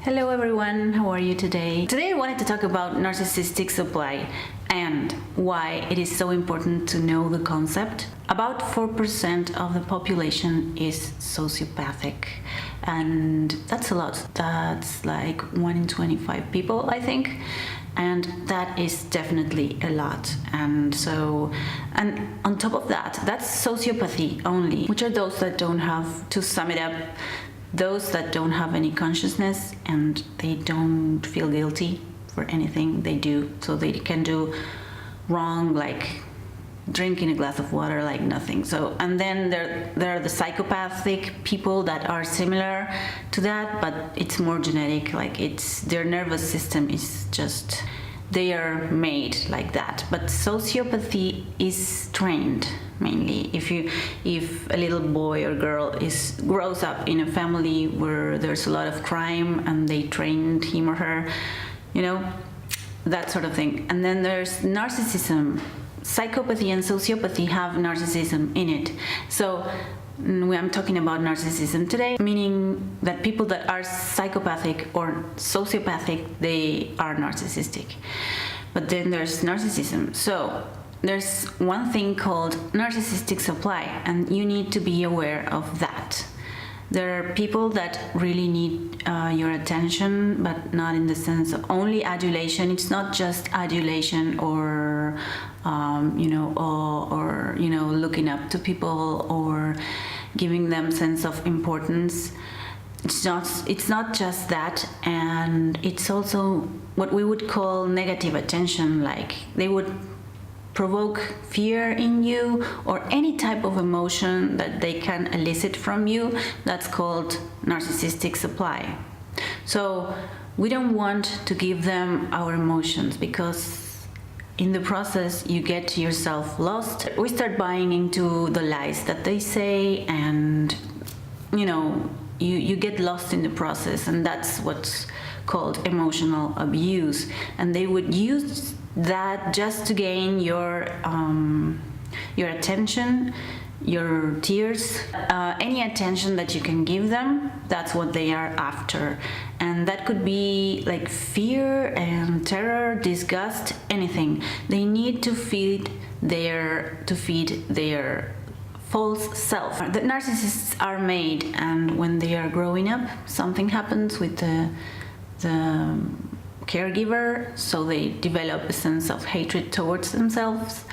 Hello everyone, how are you today? Today I wanted to talk about narcissistic supply and why it is so important to know the concept. About 4% of the population is sociopathic, and that's a lot. That's like 1 in 25 people, I think, and that is definitely a lot. And on top of that, that's sociopathy only, which are those that don't have, to sum it up, those that don't have any consciousness and they don't feel guilty for anything they do. So they can do wrong, like drinking a glass of water like nothing. So, and then there are the psychopathic people that are similar to that, but it's more genetic. Like it's their nervous system is just, they are made like that. But sociopathy is trained mainly. If a little boy or girl grows up in a family where there's a lot of crime and they trained him or her, that sort of thing. And then there's narcissism. Psychopathy and sociopathy have narcissism in it. So I'm talking about narcissism today, meaning that people that are psychopathic or sociopathic, they are narcissistic. But then there's narcissism. So there's one thing called narcissistic supply, and you need to be aware of that. There are people that really need your attention, but not in the sense of only adulation. It's not just adulation or looking up to people or giving them sense of importance. It's not just that, and it's also what we would call negative attention. Like they would provoke fear in you or any type of emotion that they can elicit from you. That's called narcissistic supply. So we don't want to give them our emotions, because in the process you get yourself lost. We start buying into the lies that they say, and you get lost in the process, and that's what's called emotional abuse. And they would use that just to gain your attention, your tears, any attention that you can give them. That's what they are after. And that could be like fear and terror, disgust, anything. They need to feed their false self. The narcissists are made, and when they are growing up, something happens with the caregiver, so they develop a sense of hatred towards themselves.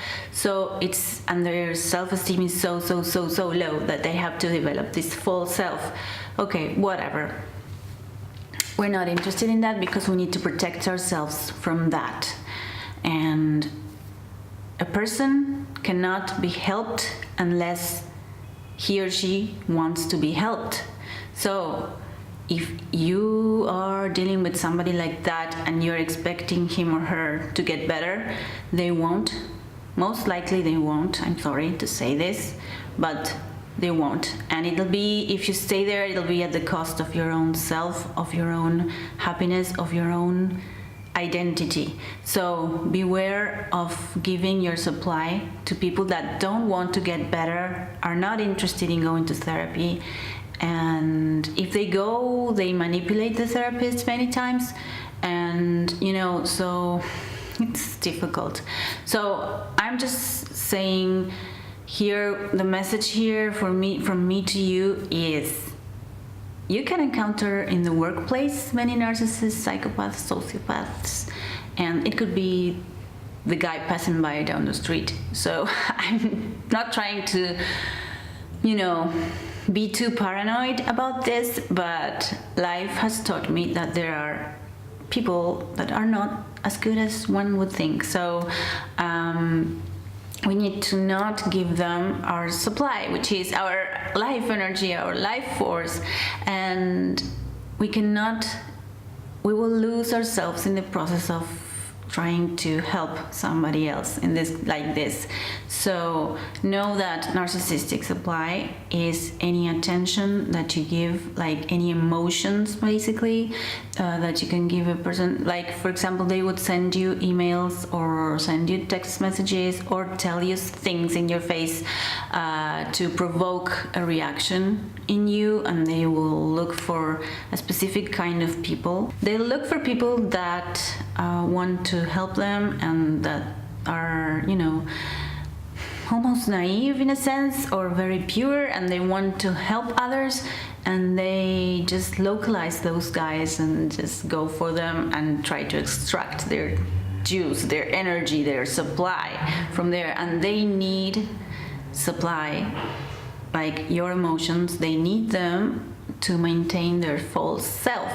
And their self-esteem is so low that they have to develop this false self. Okay, whatever. We're not interested in that, because we need to protect ourselves from that. And a person cannot be helped unless he or she wants to be helped. So if you are dealing with somebody like that and you're expecting him or her to get better, they won't. Most likely they won't. I'm sorry to say this, but they won't. And it'll be, if you stay there, it'll be at the cost of your own self, of your own happiness, of your own identity. So beware of giving your supply to people that don't want to get better, are not interested in going to therapy. And if they go, they manipulate the therapist many times, and so it's difficult. So I'm just saying here, the message here from me to you is, you can encounter in the workplace many narcissists, psychopaths, sociopaths, and it could be the guy passing by down the street. So I'm not trying to be too paranoid about this, but life has taught me that there are people that are not as good as one would think. So we need to not give them our supply, which is our life energy, our life force, and we will lose ourselves in the process of trying to help somebody else in this like this. So know that narcissistic supply is any attention that you give, like any emotions basically that you can give a person. Like for example, they would send you emails or send you text messages or tell you things in your face to provoke a reaction in you, and they will look for a specific kind of people. They look for people that want to help them and that are, you know, almost naive in a sense or very pure, and they want to help others, and they just localize those guys and just go for them and try to extract their juice, their energy, their supply from there. And they need supply, like your emotions, they need them to maintain their false self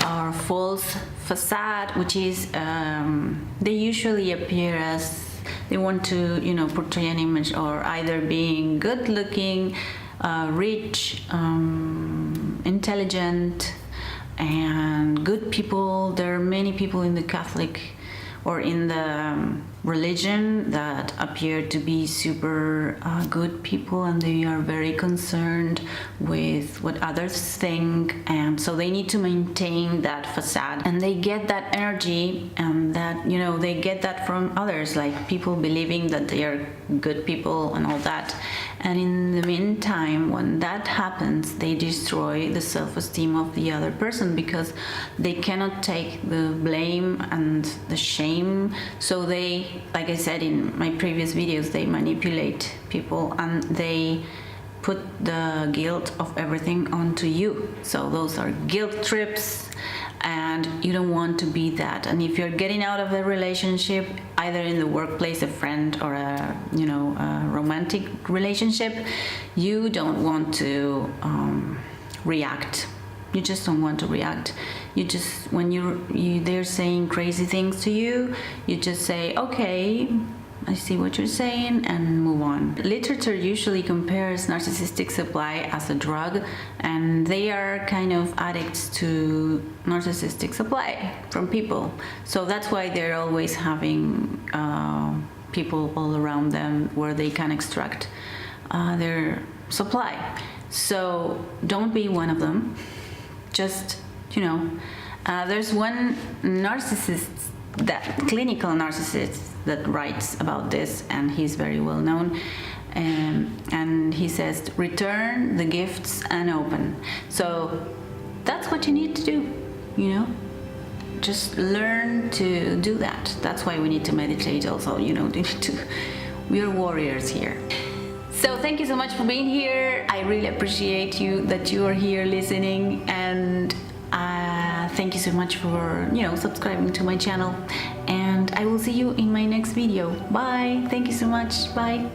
or false facade, which is they usually appear as they want to, you know, portray an image or either being good looking, rich, intelligent, and good people. There are many people in the Catholic or in the religion that appear to be super good people, and they are very concerned with what others think, and so they need to maintain that facade, and they get that energy and that, you know, they get that from others, like people believing that they are good people and all that. And in the meantime, when that happens, they destroy the self-esteem of the other person because they cannot take the blame and the shame. So they, like I said in my previous videos, they manipulate people and they put the guilt of everything onto you. So those are guilt trips, and you don't want to be that. And if you're getting out of a relationship, either in the workplace, a friend, or a, you know, a romantic relationship, you don't want to react. You just don't want to react. You just, when they're saying crazy things to you, you just say, okay, I see what you're saying, and move on. Literature usually compares narcissistic supply as a drug, and they are kind of addicts to narcissistic supply from people. So that's why they're always having people all around them where they can extract their supply. So don't be one of them. Just, you know, there's one narcissist, that clinical narcissist, that writes about this, and he's very well known, and he says, return the gifts unopened. So that's what you need to do, you know, just learn to do that. That's why we need to meditate also, you know, we're warriors here. So thank you so much for being here. I really appreciate you that you are here listening, and thank you so much for, you know, subscribing to my channel, and I will see you in my next video. Bye. Thank you so much. Bye.